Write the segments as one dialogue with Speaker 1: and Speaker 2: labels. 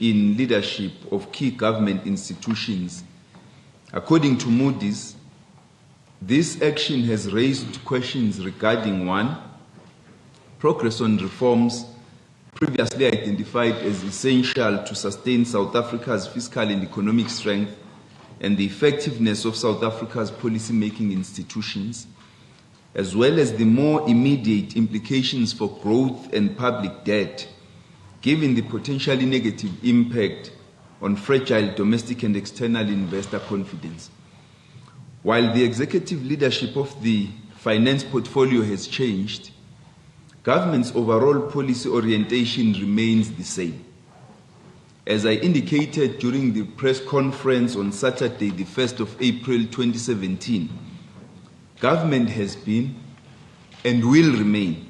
Speaker 1: in leadership of key government institutions. According to Moody's, this action has raised questions regarding: 1, progress on reforms previously identified as essential to sustain South Africa's fiscal and economic strength and the effectiveness of South Africa's policy-making institutions, as well as the more immediate implications for growth and public debt, given the potentially negative impact on fragile domestic and external investor confidence. While the executive leadership of the finance portfolio has changed, government's overall policy orientation remains the same. As I indicated during the press conference on Saturday, the 1st of April 2017, government has been and will remain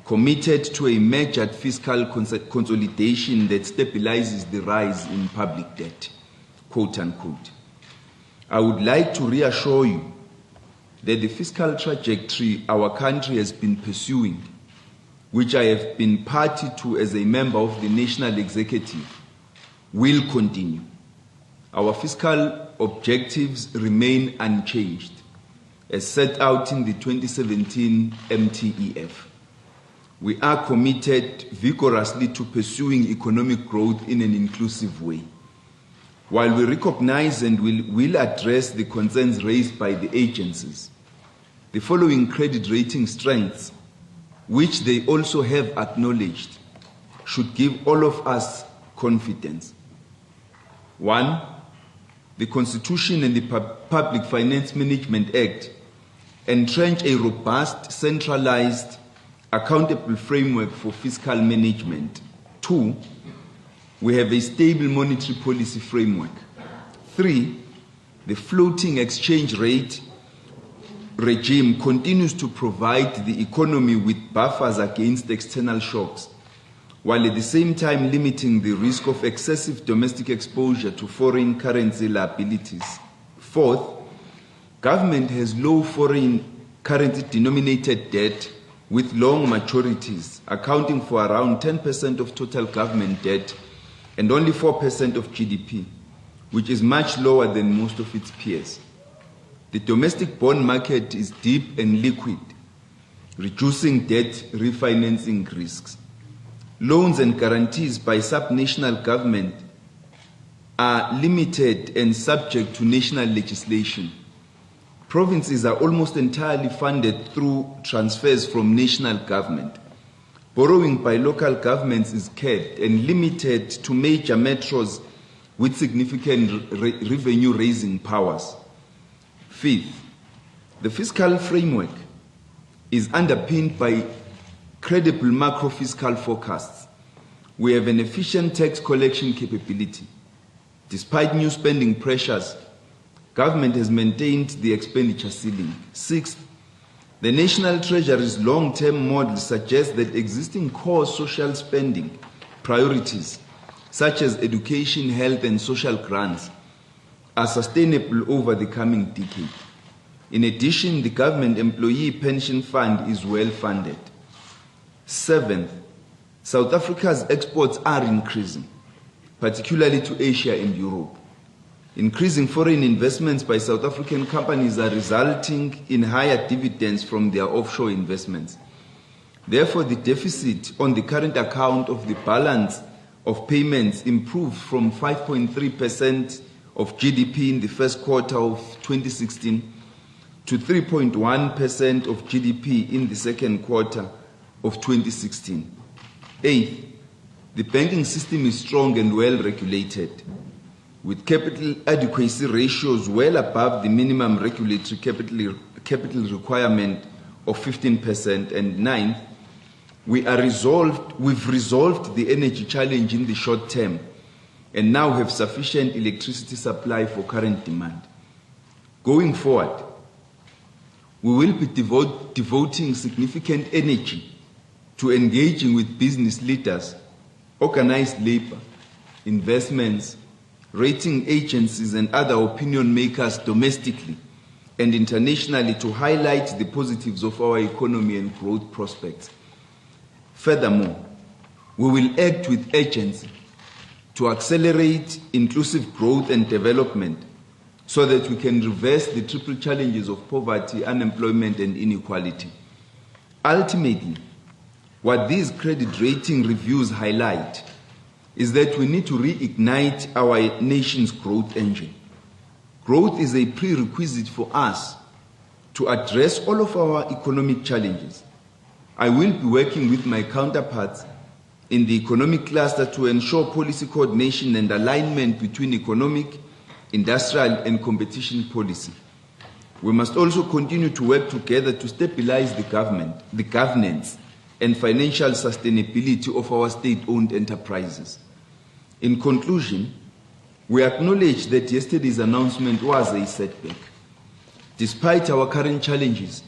Speaker 1: committed to a measured fiscal consolidation that stabilizes the rise in public debt, quote unquote. I would like to reassure you that the fiscal trajectory our country has been pursuing, which I have been party to as a member of the National Executive, will continue. Our fiscal objectives remain unchanged, as set out in the 2017 MTEF. We are committed vigorously to pursuing economic growth in an inclusive way. While we recognize and will address the concerns raised by the agencies, the following credit rating strengths, which they also have acknowledged, should give all of us confidence. 1, the Constitution and the Public Finance Management Act entrench a robust, centralized, accountable framework for fiscal management. 2, we have a stable monetary policy framework. 3, the floating exchange rate regime continues to provide the economy with buffers against external shocks, while at the same time limiting the risk of excessive domestic exposure to foreign currency liabilities. 4th, government has low foreign currency denominated debt with long maturities, accounting for around 10% of total government debt and only 4% of GDP, which is much lower than most of its peers. The domestic bond market is deep and liquid, reducing debt refinancing risks. Loans and guarantees by subnational government are limited and subject to national legislation. Provinces are almost entirely funded through transfers from national government. Borrowing by local governments is capped and limited to major metros with significant revenue-raising powers. 5th, the fiscal framework is underpinned by credible macro-fiscal forecasts. We have an efficient tax collection capability. Despite new spending pressures, government has maintained the expenditure ceiling. 6th, the National Treasury's long-term model suggests that existing core social spending priorities, such as education, health, and social grants, are sustainable over the coming decade. In addition, the government employee pension fund is well funded. 7th, South Africa's exports are increasing, particularly to Asia and Europe. Increasing foreign investments by South African companies are resulting in higher dividends from their offshore investments. Therefore, the deficit on the current account of the balance of payments improved from 5.3% of GDP in the first quarter of 2016 to 3.1% of GDP in the second quarter of 2016. 8th, the banking system is strong and well regulated, with capital adequacy ratios well above the minimum regulatory capital requirement of 15%. And 9th, we've resolved the energy challenge in the short term and now have sufficient electricity supply for current demand. Going forward, we will be devoting significant energy to engaging with business leaders, organized labor, investments, rating agencies, and other opinion makers domestically and internationally to highlight the positives of our economy and growth prospects. Furthermore, we will act with urgency to accelerate inclusive growth and development so that we can reverse the triple challenges of poverty, unemployment, and inequality. Ultimately, what these credit rating reviews highlight is that we need to reignite our nation's growth engine. Growth is a prerequisite for us to address all of our economic challenges. I will be working with my counterparts in the economic cluster to ensure policy coordination and alignment between economic, industrial, and competition policy. We must also continue to work together to stabilize the governance, and financial sustainability of our state-owned enterprises. In conclusion, we acknowledge that yesterday's announcement was a setback. Despite our current challenges,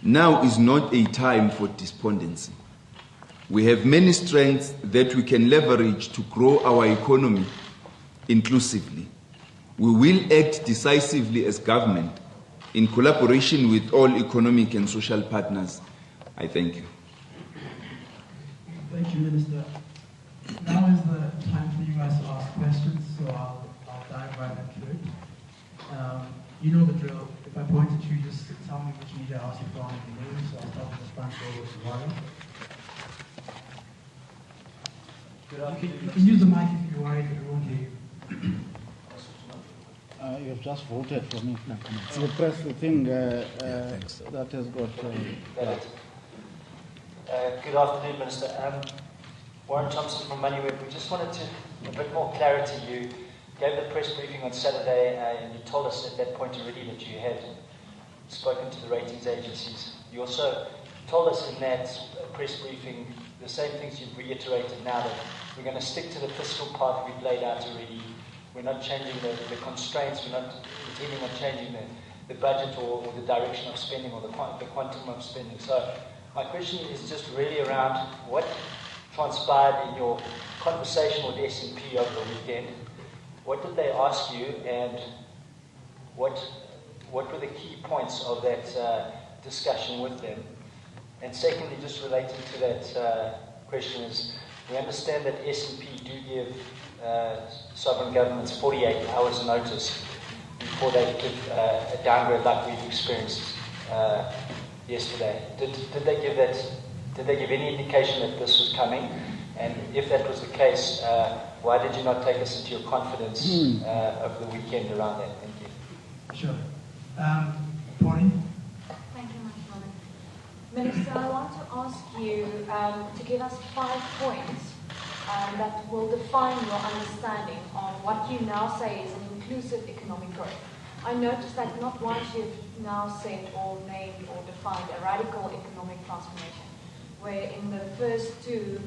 Speaker 1: now is not a time for despondency. We have many strengths that we can leverage to grow our economy inclusively. We will act decisively as government in collaboration with all economic and social partners. I thank you.
Speaker 2: Thank you, Minister. Now is the time for you guys to ask questions, so I'll dive right into it. You know the drill. If I point at you, just tell me which media I ask you for on the name, so I'll start with the front row with Wally. You can use the mic if you're worried that it won't hear you.
Speaker 3: You have just voted for me. You press the thing that has got...
Speaker 4: Good afternoon, Minister. Warren Thompson from MoneyWeb. We just wanted a bit more clarity. You gave the press briefing on Saturday and you told us at that point already that you had spoken to the ratings agencies. You also told us in that press briefing the same things you've reiterated now, that we're going to stick to the fiscal path we've laid out already. We're not changing the constraints, we're not intending on changing the budget or the direction of spending or the quantum of spending. So my question is just really around what transpired in your conversation with S&P over the weekend. What did they ask you, and what were the key points of that discussion with them? And secondly, just relating to that question is, we understand that S&P do give sovereign governments 48 hours notice before they give a downgrade like we've experienced yesterday. Did they give that? Did they give any indication that this was coming? And if that was the case, why did you not take us into your confidence over the weekend around that? Thank you.
Speaker 2: Sure. Pauline?
Speaker 5: Thank you, Mr. Minister, I want to ask you to give us 5 points that will define your understanding on what you now say is an inclusive economic growth. I noticed that not once you've now said or named or defined a radical economic transformation, where in the first 2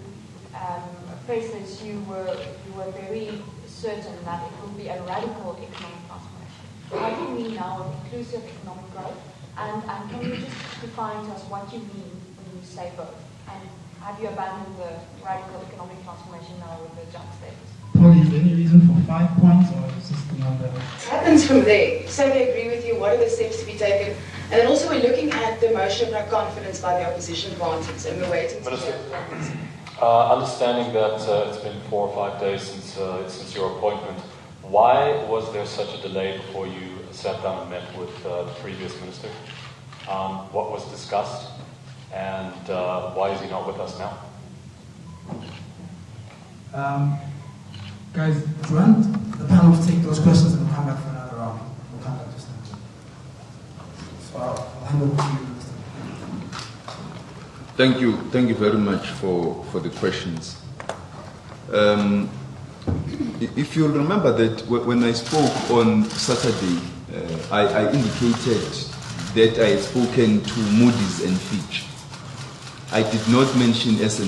Speaker 5: phrases you were very certain that it will be a radical economic transformation. What do you mean now with inclusive economic growth? And can you just define to us what you mean when you say both? And have you abandoned the radical economic transformation now with the junk status?
Speaker 2: Pauline, is there any reason for 5 points, or is this the number?
Speaker 6: What happens from there? So we agree with you, what are the steps to be taken? And then also we're looking at the motion of no confidence by the opposition parties, and we're waiting to hear what happens.
Speaker 7: Understanding that it's been 4 or 5 days since your appointment, why was there such a delay before you sat down and met with the previous minister? What was discussed, and why is he not with us now?
Speaker 2: Guys, do you want the panel to take those questions and we'll come back for another round? We'll come back just now. So I'll hand over to you.
Speaker 1: Thank you very much for the questions. If you'll remember that when I spoke on Saturday, I indicated that I had spoken to Moody's and Fitch. I did not mention S&P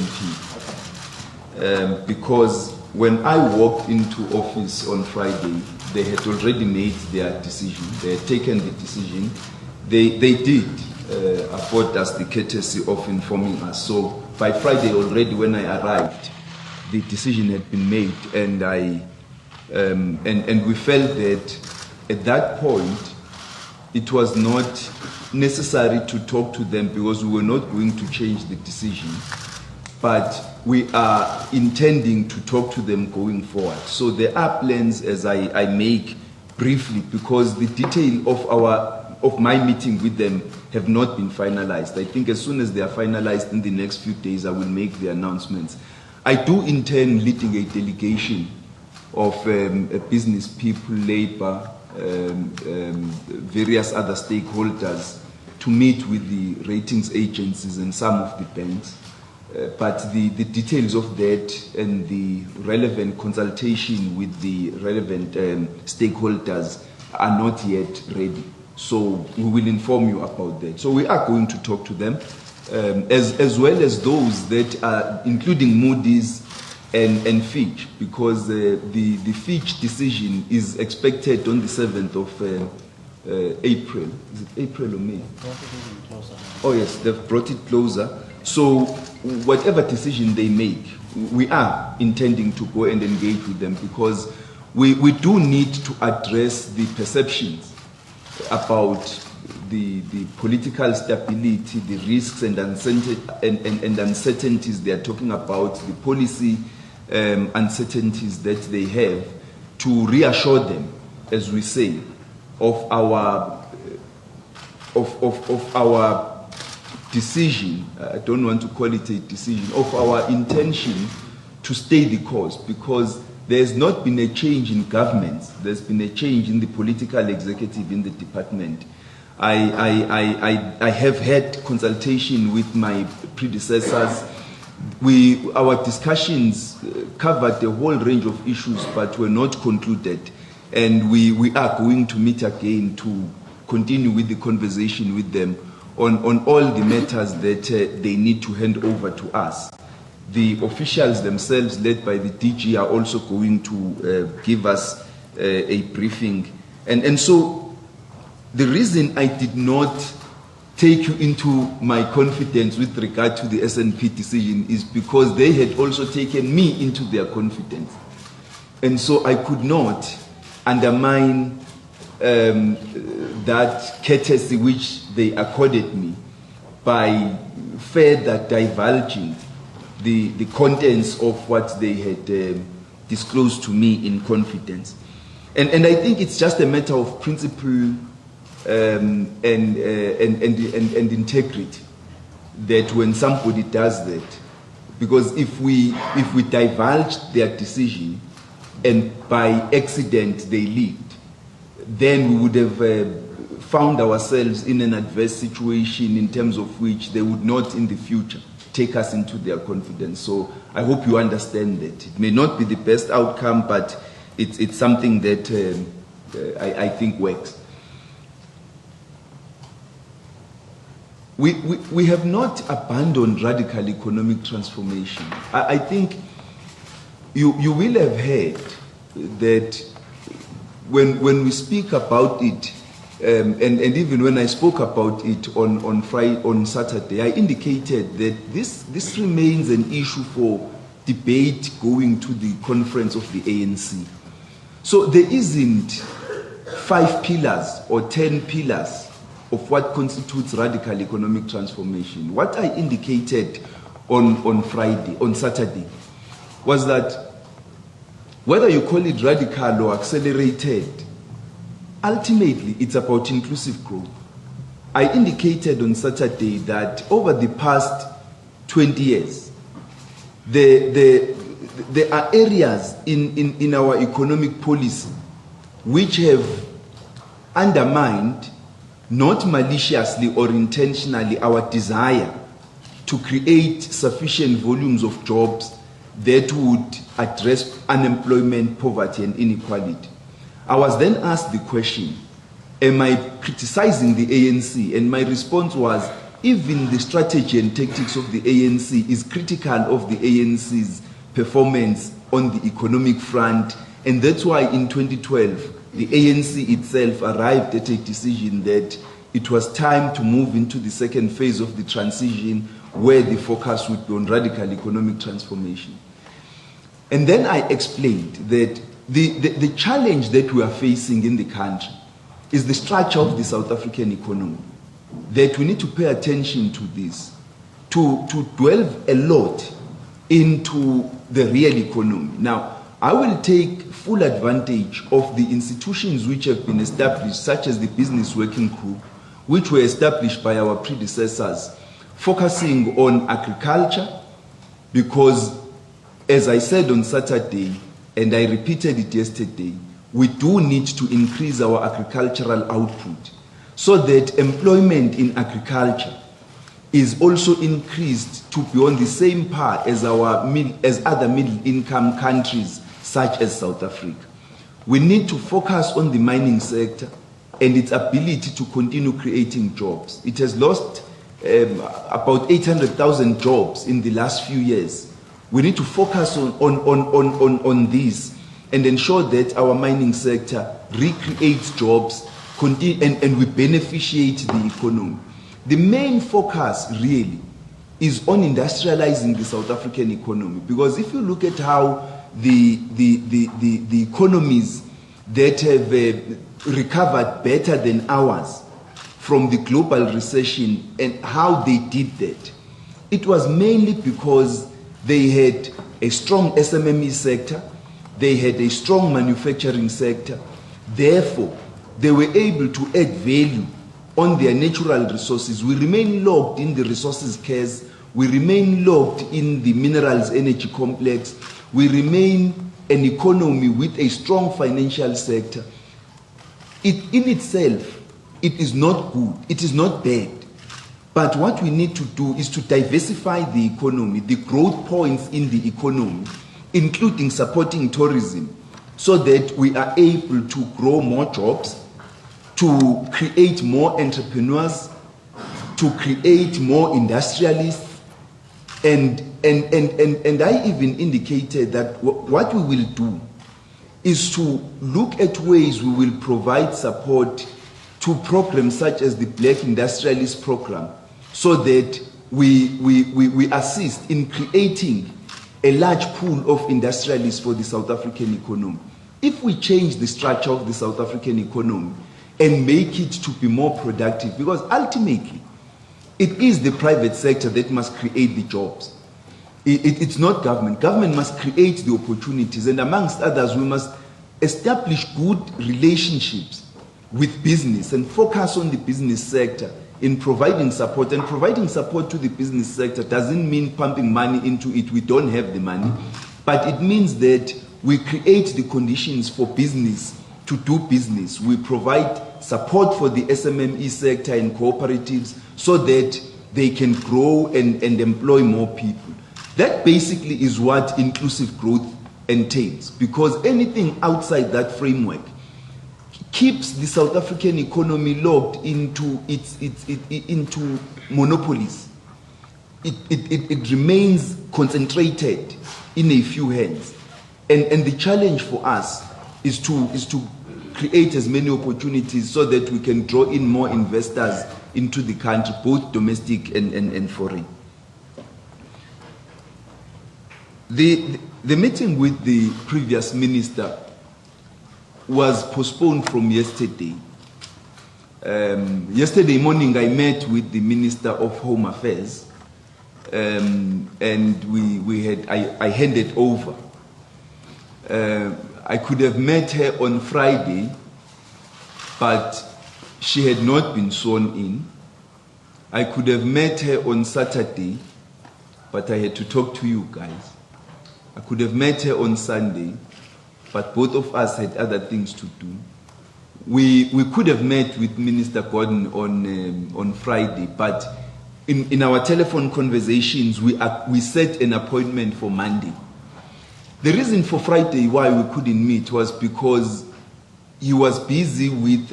Speaker 1: because when I walked into office on Friday, they had already made their decision. They had taken the decision. They did afford us the courtesy of informing us. So by Friday already, when I arrived, the decision had been made, and and we felt that at that point it was not necessary to talk to them because we were not going to change the decision. but we are intending to talk to them going forward. So there are plans, as I make briefly, because the detail of my meeting with them have not been finalized. I think as soon as they are finalized in the next few days, I will make the announcements. I do intend leading a delegation of business people, labor, various other stakeholders to meet with the ratings agencies and some of the banks. But the details of that and the relevant consultation with the relevant stakeholders are not yet ready. So we will inform you about that. So we are going to talk to them, as well as those that are, including Moody's and Fitch, because the Fitch decision is expected on the 7th of April. Is it April or May? Oh yes, they've brought it closer. So whatever decision they make, we are intending to go and engage with them, because we do need to address the perceptions about the political stability, the risks and uncertainties they are talking about, the policy uncertainties that they have, to reassure them, as we say, of our decision. I don't want to call it a decision, of our intention to stay the course, because there's not been a change in governments. There's been a change in the political executive in the department. I have had consultation with my predecessors. Our discussions covered a whole range of issues, but were not concluded. And we are going to meet again to continue with the conversation with them on all the matters that they need to hand over to us. The officials themselves, led by the DG, are also going to give us a briefing. And so the reason I did not take you into my confidence with regard to the SNP decision is because they had also taken me into their confidence. And so I could not undermine that courtesy which they accorded me by further divulging the contents of what they had disclosed to me in confidence. And I think it's just a matter of principle and integrity, that when somebody does that, because if we divulge their decision and by accident they leaked, then we would have found ourselves in an adverse situation in terms of which they would not in the future take us into their confidence. So I hope you understand that. It may not be the best outcome, but it's something that I think works. We have not abandoned radical economic transformation. I think you will have heard that when we speak about it, and even when I spoke about it on Saturday, I indicated that this remains an issue for debate going to the conference of the ANC. So there isn't 5 pillars or 10 pillars of what constitutes radical economic transformation. What I indicated on Saturday, was that whether you call it radical or accelerated, ultimately it's about inclusive growth. I indicated on Saturday that over the past 20 years, there are areas in our economic policy which have undermined, not maliciously or intentionally, our desire to create sufficient volumes of jobs that would address unemployment, poverty, and inequality. I was then asked the question, am I criticizing the ANC? And my response was, even the strategy and tactics of the ANC is critical of the ANC's performance on the economic front, and that's why in 2012, the ANC itself arrived at a decision that it was time to move into the second phase of the transition, where the focus would be on radical economic transformation. And then I explained that the challenge that we are facing in the country is the structure of the South African economy, that we need to pay attention to this, to dwell a lot into the real economy. Now, I will take full advantage of the institutions which have been established, such as the Business Working Group, which were established by our predecessors, focusing on agriculture, because, as I said on Saturday, and I repeated it yesterday, we do need to increase our agricultural output so that employment in agriculture is also increased to be on the same par as other middle-income countries such as South Africa. We need to focus on the mining sector and its ability to continue creating jobs. It has lost about 800,000 jobs in the last few years. We need to focus on this and ensure that our mining sector recreates jobs and we beneficiate the economy. The main focus really is on industrializing the South African economy, because if you look at how the economies that have recovered better than ours from the global recession and how they did that, it was mainly because they had a strong SMME sector, they had a strong manufacturing sector, therefore they were able to add value on their natural resources. We remain locked in the resources case, we remain locked in the minerals energy complex, we remain an economy with a strong financial sector. It in itself, it is not good, it is not bad. But what we need to do is to diversify the economy, the growth points in the economy, including supporting tourism, so that we are able to grow more jobs, to create more entrepreneurs, to create more industrialists. And I even indicated that what we will do is to look at ways we will provide support to programs such as the Black Industrialist Program, so that we assist in creating a large pool of industrialists for the South African economy. If we change the structure of the South African economy and make it to be more productive, because ultimately it is the private sector that must create the jobs. It's not government. Government must create the opportunities, and amongst others, we must establish good relationships with business and focus on the business sector in providing support. And providing support to the business sector doesn't mean pumping money into it. We don't have the money, but it means that we create the conditions for business to do business. We provide support for the SMME sector and cooperatives so that they can grow and employ more people. That basically is what inclusive growth entails, because anything outside that framework keeps the South African economy locked into into monopolies. It remains concentrated in a few hands, and the challenge for us is to create as many opportunities so that we can draw in more investors into the country, both domestic and foreign. The meeting with the previous minister was postponed from yesterday. Yesterday morning I met with the Minister of Home Affairs, and I handed over. I could have met her on Friday, but she had not been sworn in. I could have met her on Saturday, but I had to talk to you guys. I could have met her on Sunday, but both of us had other things to do. We could have met with Minister Gordon on Friday, but in our telephone conversations, we set an appointment for Monday. The reason for Friday why we couldn't meet was because he was busy with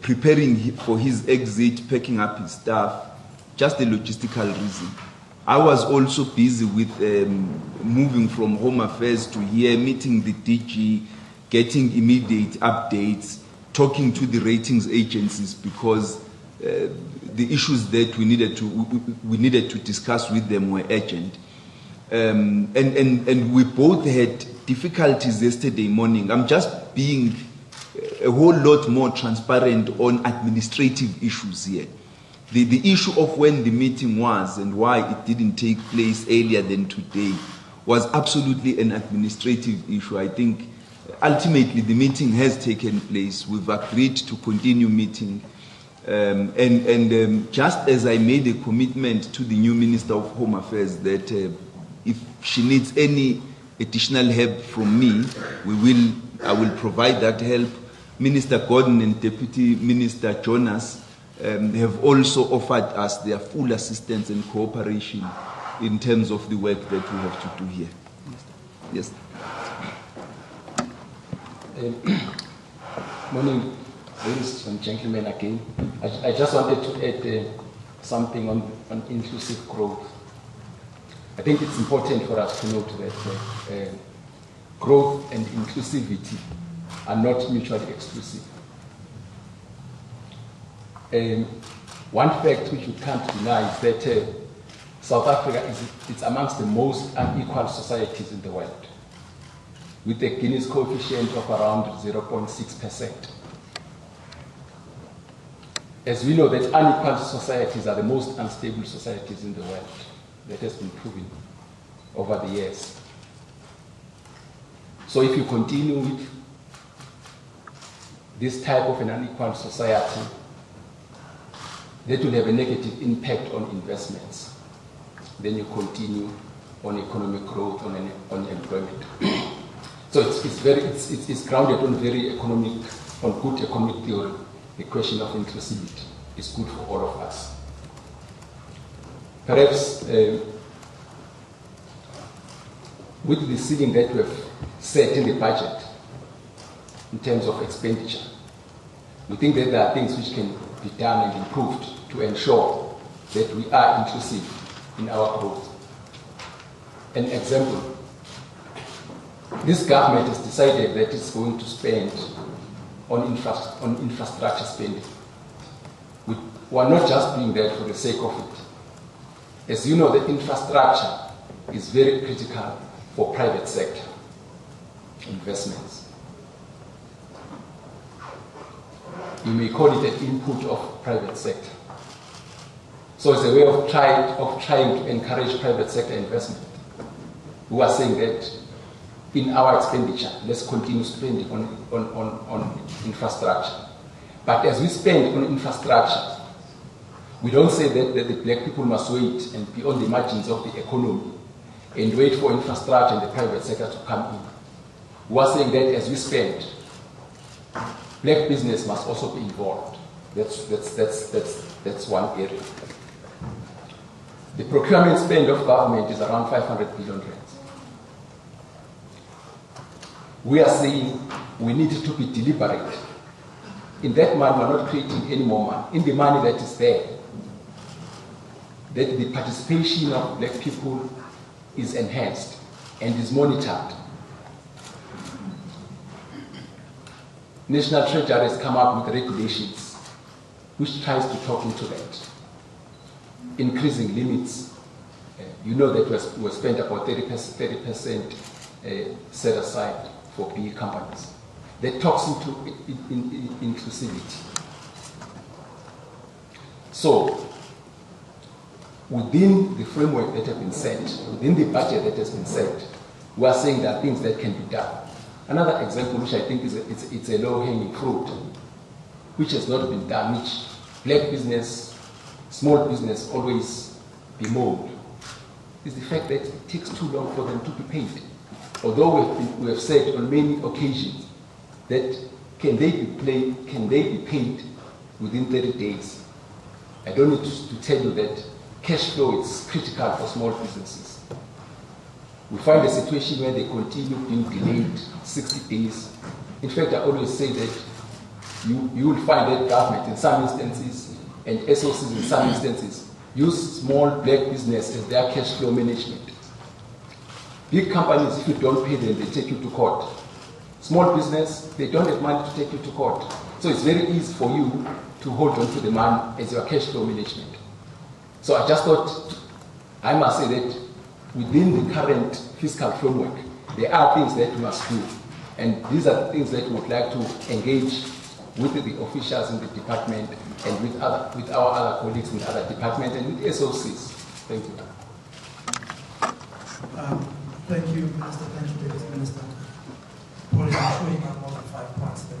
Speaker 1: preparing for his exit, packing up his stuff, just a logistical reason. I was also busy with moving from Home Affairs to here, meeting the DG, getting immediate updates, talking to the ratings agencies, because the issues that we needed to discuss with them were urgent. And we both had difficulties yesterday morning. I'm just being a whole lot more transparent on administrative issues here. the issue of when the meeting was and why it didn't take place earlier than today was absolutely an administrative issue. I think ultimately the meeting has taken place. We've agreed to continue meeting. Just as I made a commitment to the new Minister of Home Affairs that if she needs any additional help from me, I will provide that help. Minister Gordon and Deputy Minister Jonas have also offered us their full assistance and cooperation in terms of the work that we have to do here. Yes.
Speaker 8: Morning, ladies and gentlemen again. I just wanted to add something on inclusive growth. I think it's important for us to note that growth and inclusivity are not mutually exclusive. One fact which we can't deny is that South Africa is amongst the most unequal societies in the world, with a Gini coefficient of around 0.6%. As we know that unequal societies are the most unstable societies in the world. That has been proven over the years. So if you continue with this type of an unequal society, that will have a negative impact on investments. Then you continue on economic growth, on employment. So it's grounded on good economic theory. The question of inclusivity is good for all of us. Perhaps with the ceiling that we have set in the budget in terms of expenditure, we think that there are things which can be done and improved to ensure that we are inclusive in our growth. An example, this government has decided that it's going to spend on infrastructure spending. We are not just doing that for the sake of it. As you know, the infrastructure is very critical for private sector investments. You may call it an input of private sector. So it's a way of trying to encourage private sector investment. We are saying that in our expenditure, let's continue spending on infrastructure. But as we spend on infrastructure, we don't say that the black people must wait and be on the margins of the economy and wait for infrastructure and the private sector to come in. We are saying that as we spend, black business must also be involved. That's one area. The procurement spend of government is around 500 billion rands. We are saying we need to be deliberate. In that money, we are not creating any more money. In the money that is there, that the participation of black people is enhanced and is monitored. National Treasury has come up with regulations which tries to talk into that. Increasing limits. You know that we spent about 30% set aside for big companies. That talks into inclusivity. So, within the framework that has been set, within the budget that has been set, we are saying there are things that can be done. Another example, which I think it's a low-hanging fruit, which has not been done, which black business, small business always bemoaned, is the fact that it takes too long for them to be paid. Although we have said on many occasions that can they be paid within 30 days. I don't need to tell you that cash flow is critical for small businesses. We find a situation where they continue being delayed 60 days. In fact, I always say that you will find that government in some instances and SOCs in some instances use small black business as their cash flow management. Big companies, if you don't pay them, they take you to court. Small business, they don't have money to take you to court. So it's very easy for you to hold on to the money as your cash flow management. So I just thought, I must say that within the current fiscal framework, there are things that we must do. And these are things that we would like to engage with the officials in the department and with our other colleagues in other departments and with SOCs. Thank you.
Speaker 2: Thank you, Minister. Thank you, Deputy Minister. Pauline, I'm sure you got more than 5 points there.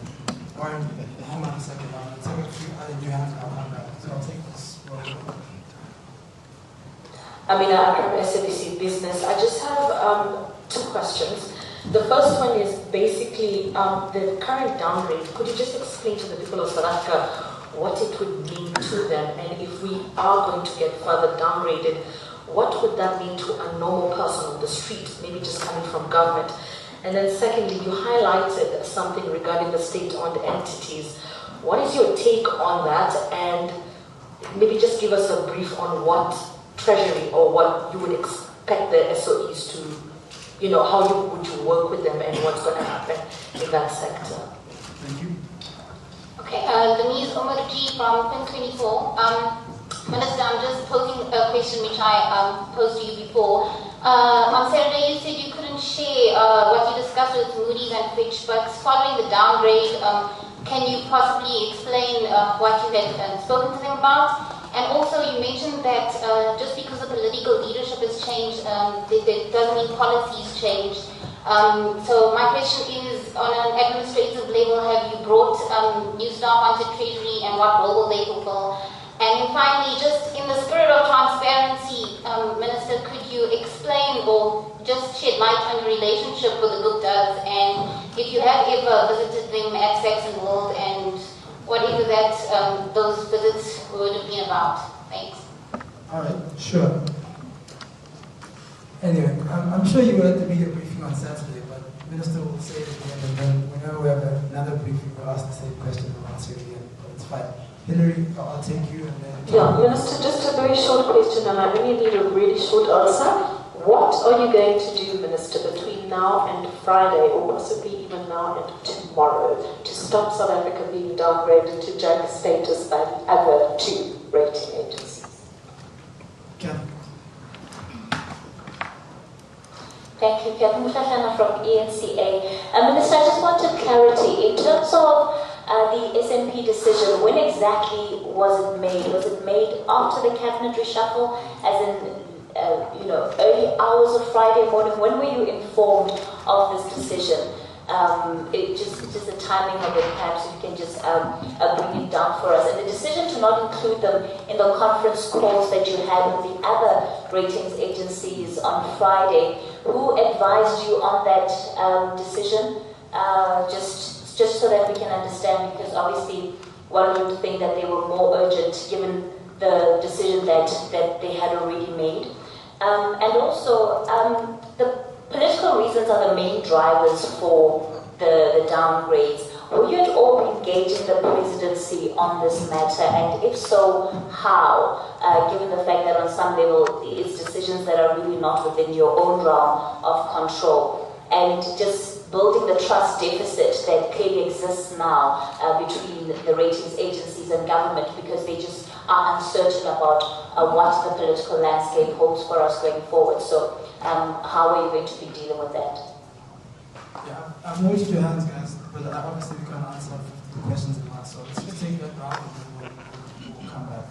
Speaker 2: Warren, hang on a second. I'll take a few other new hands and I'll come back. So I'll take this.
Speaker 9: Amina from SABC Business. I just have 2 questions. The first one is basically the current downgrade. Could you just explain to the people of South Africa what it would mean to them, and if we are going to get further downgraded, what would that mean to a normal person on the street, maybe just coming from government? And then secondly, you highlighted something regarding the state-owned entities. What is your take on that? And maybe just give us a brief on what Treasury or what you would expect the SOEs to, how would you work with them and what's going to happen in that sector?
Speaker 2: Thank you.
Speaker 10: Okay, Denise Omarji from Fin24. Minister, I'm just posing a question which I posed to you before. On Saturday, you said you couldn't share what you discussed with Moody's and Fitch, but following the downgrade, can you possibly explain what you had spoken to them about? And also, you mentioned that just because the political leadership has changed, that doesn't mean policies change. So my question is, on an administrative level, have you brought new staff onto Treasury, and what role will they fulfill? And then finally, just in the spirit of transparency, Minister, could you explain or just shed light on your relationship with the Guptas, and if you have ever visited them at Saxon World, and whatever that those visits would have been about? Thanks.
Speaker 2: All right, sure. Anyway, I'm sure you were at the media briefing on Saturday, but the Minister will say it again, and then whenever we have another briefing, we'll ask the same question and we'll answer it again. But it's fine. Hillary, I'll take you and then...
Speaker 9: Yeah, Minister, just a very short question, and I only need a really short answer. What are you going to do, Minister, between now and Friday, or possibly even now and tomorrow, to stop South Africa being downgraded to junk status by the other 2 rating agencies?
Speaker 2: Catherine.
Speaker 11: Thank you, Catherine Mutashana from ENCA. Minister, I just wanted clarity. In terms of the SNP decision, when exactly was it made? Was it made after the cabinet reshuffle, as in early hours of Friday morning? When were you informed of this decision? Just the timing of it, perhaps you can just bring it down for us. And the decision to not include them in the conference calls that you had with the other ratings agencies on Friday, who advised you on that decision? Just so that we can understand, because obviously one would think that they were more urgent given the decision that they had already made. And also, the political reasons are the main drivers for the downgrades. Were you at all engaging the presidency on this matter? And if so, how? Given the fact that on some level, it's decisions that are really not within your own realm of control. And just building the trust deficit that clearly exists now between the ratings agencies and government, because they just are uncertain about what the political landscape holds for us going forward. So how are you going to be dealing with that?
Speaker 2: Yeah, I've noticed your hands, guys, but obviously we can't answer the questions in that, so let's just take that round and then we'll come back.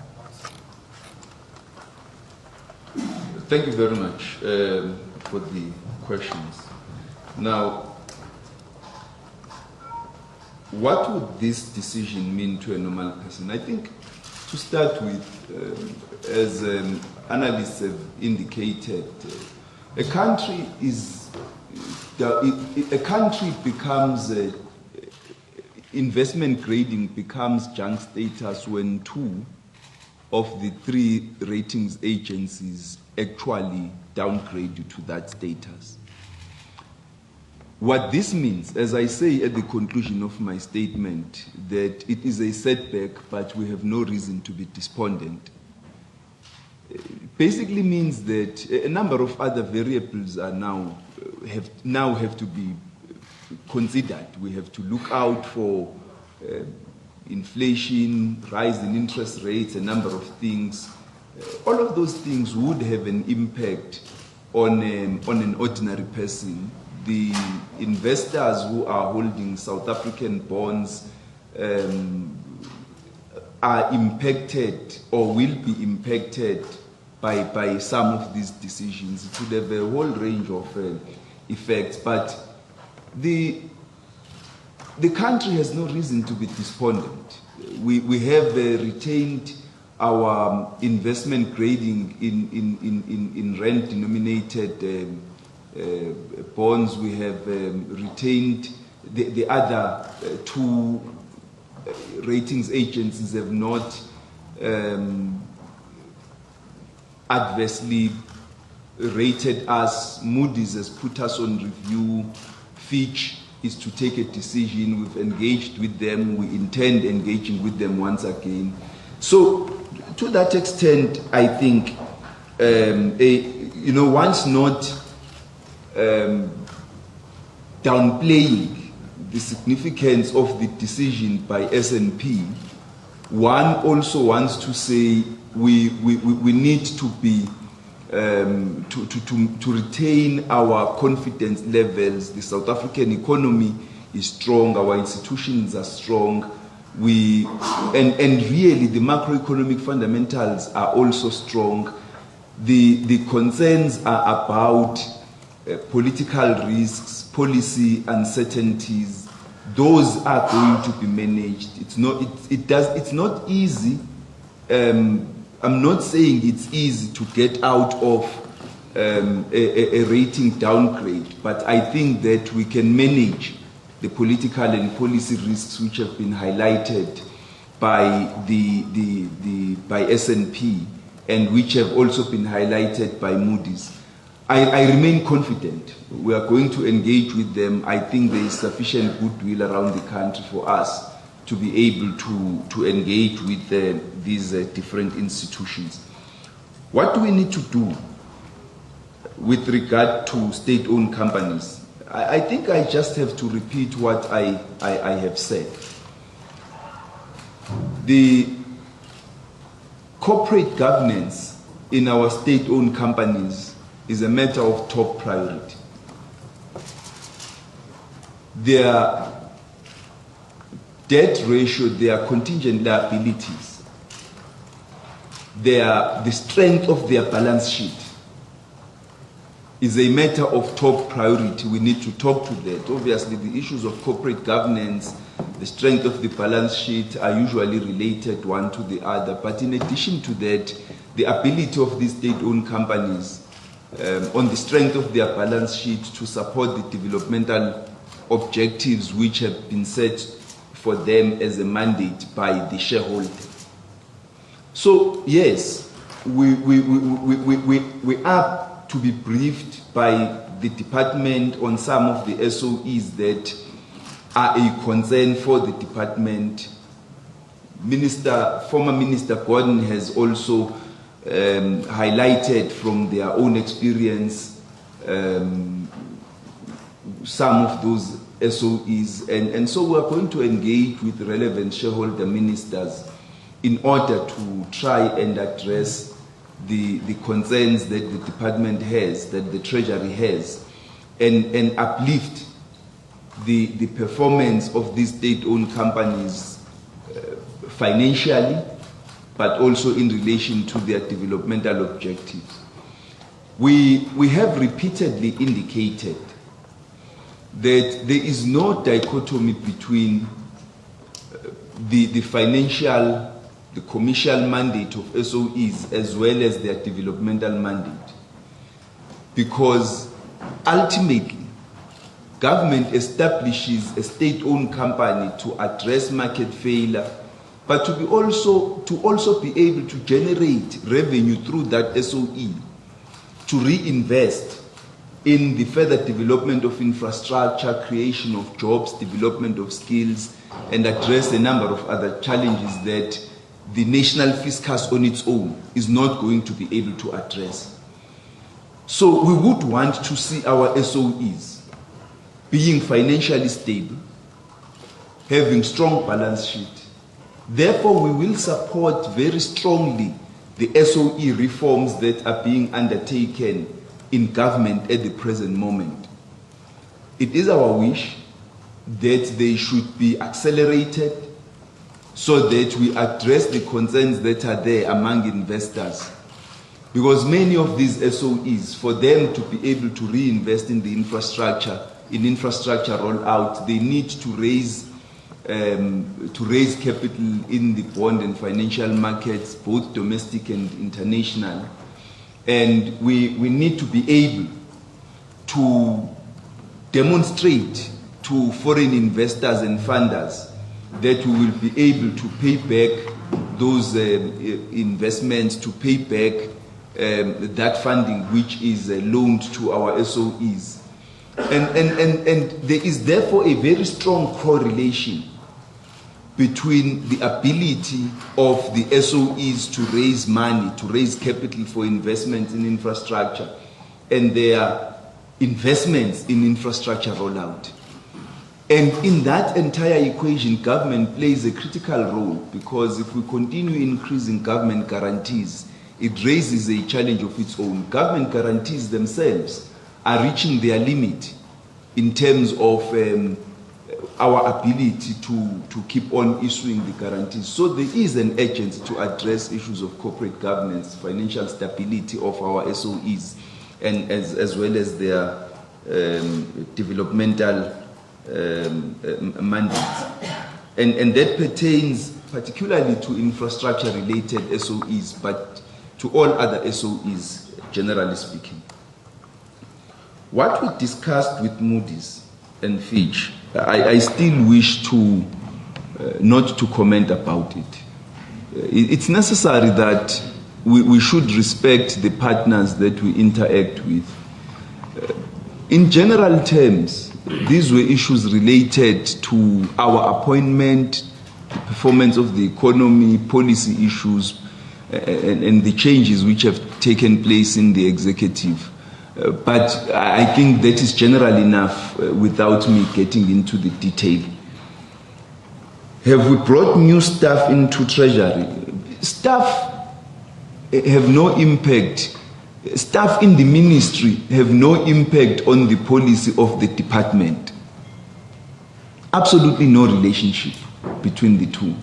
Speaker 1: Thank you very much for the questions. Now, what would this decision mean to a normal person? I think to start with, as analysts have indicated, a country becomes investment grading becomes junk status when 2 of the 3 ratings agencies actually downgrade you to that status. What this means, as I say at the conclusion of my statement, that it is a setback, but we have no reason to be despondent, basically means that a number of other variables are now have to be considered. We have to look out for inflation, rise in interest rates, a number of things. All of those things would have an impact on an ordinary person. The investors who are holding South African bonds are impacted or will be impacted by some of these decisions. It would have a whole range of effects, but the country has no reason to be despondent. We have retained our investment grading in rand-denominated bonds. We have retained the other two ratings agencies have not adversely rated us. Moody's has put us on review. Fitch is to take a decision. We've engaged with them. We intend engaging with them once again. So, to that extent, I think, one's not downplaying the significance of the decision by S&P. One also wants to say we need to be to retain our confidence levels. The South African economy is strong. Our institutions are strong. And really the macroeconomic fundamentals are also strong. The concerns are about political risks, policy uncertainties. Those are going to be managed. It's not easy. I'm not saying it's easy to get out of a rating downgrade, but I think that we can manage the political and policy risks which have been highlighted by by S&P and which have also been highlighted by Moody's. I remain confident. We are going to engage with them. I think there is sufficient goodwill around the country for us to be able to engage with these different institutions. What do we need to do with regard to state-owned companies? I think I just have to repeat what I have said. The corporate governance in our state-owned companies is a matter of top priority. Their debt ratio, their contingent liabilities, the strength of their balance sheet is a matter of top priority. We need to talk to that. Obviously, the issues of corporate governance, the strength of the balance sheet are usually related one to the other. But in addition to that, the ability of these state-owned companies on the strength of their balance sheet to support the developmental objectives which have been set for them as a mandate by the shareholder. So yes, we are to be briefed by the department on some of the SOEs that are a concern for the department. Former Minister Gordon has also highlighted from their own experience some of those SOEs, and so we are going to engage with relevant shareholder ministers in order to try and address the concerns that the department has, that the Treasury has, and uplift the performance of these state-owned companies financially, but also in relation to their developmental objectives. We have repeatedly indicated that there is no dichotomy between the financial, the commercial mandate of SOEs as well as their developmental mandate. Because ultimately, government establishes a state-owned company to address market failure, but to also be able to generate revenue through that SOE, to reinvest in the further development of infrastructure, creation of jobs, development of skills, and address a number of other challenges that the national fiscus on its own is not going to be able to address. So we would want to see our SOEs being financially stable, having strong balance sheet. Therefore, we will support very strongly the SOE reforms that are being undertaken in government at the present moment. It is our wish that they should be accelerated, so that we address the concerns that are there among investors. Because many of these SOEs, for them to be able to reinvest in the infrastructure, rollout, they need to raise capital in the bond and financial markets, both domestic and international. And we need to be able to demonstrate to foreign investors and funders that we will be able to pay back those investments, to pay back that funding which is loaned to our SOEs. And there is therefore a very strong correlation between the ability of the SOEs to raise money, to raise capital for investment in infrastructure, and their investments in infrastructure rollout. And in that entire equation, government plays a critical role, because if we continue increasing government guarantees, it raises a challenge of its own. Government guarantees themselves are reaching their limit in terms of our ability to keep on issuing the guarantees. So there is an urgency to address issues of corporate governance, financial stability of our SOEs, and as well as their developmental mandates. And that pertains particularly to infrastructure-related SOEs, but to all other SOEs, generally speaking. What we discussed with Moody's and Fitch, I still wish to not to comment about it. It's necessary that we should respect the partners that we interact with. In general terms, these were issues related to our appointment, the performance of the economy, policy issues, and the changes which have taken place in the executive. But I think that is general enough without me getting into the detail. Have we brought new staff into Treasury? Staff have no impact. Staff in the ministry have no impact on the policy of the department. Absolutely no relationship between the two.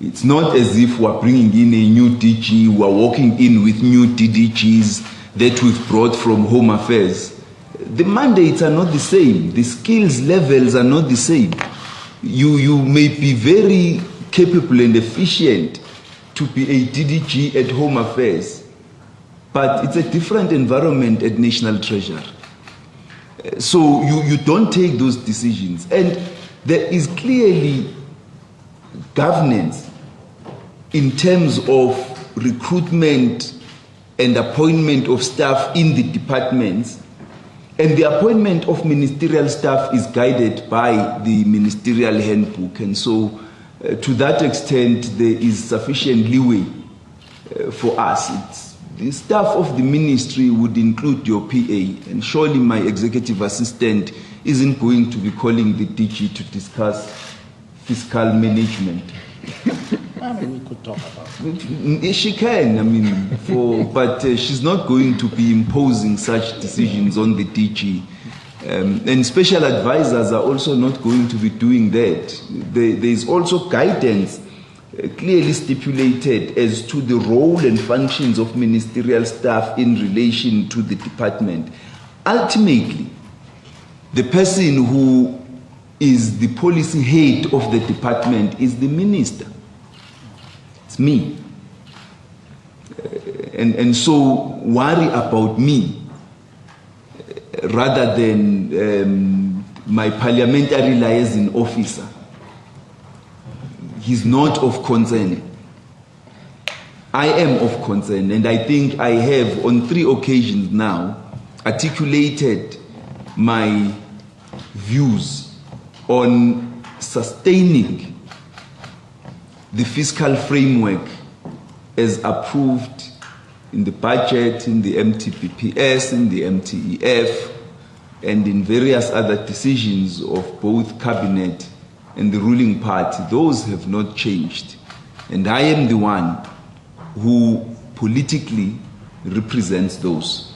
Speaker 1: It's not as if we're bringing in a new DG, we're walking in with new DDGs that we've brought from Home Affairs. The mandates are not the same. The skills levels are not the same. You may be very capable and efficient to be a DDG at Home Affairs, but it's a different environment at National Treasury. So you don't take those decisions. And there is clearly governance in terms of recruitment and appointment of staff in the departments. And the appointment of ministerial staff is guided by the ministerial handbook. And so to that extent, there is sufficient leeway for us. The staff of the ministry would include your PA, and surely my executive assistant isn't going to be calling the DG to discuss fiscal management.
Speaker 3: I mean, we could talk about it.
Speaker 1: She can, I mean, but she's not going to be imposing such decisions on the DG. And special advisors are also not going to be doing that. There is also guidance clearly stipulated as to the role and functions of ministerial staff in relation to the department. Ultimately, the person who is the policy head of the department is the minister. It's me. And so worry about me rather than my parliamentary liaison officer. He's not of concern. I am of concern, and I think I have on 3 occasions now articulated my views on sustaining the fiscal framework as approved in the budget, in the MTPPS, in the MTEF, and in various other decisions of both cabinet and the ruling party. Those have not changed. And I am the one who politically represents those.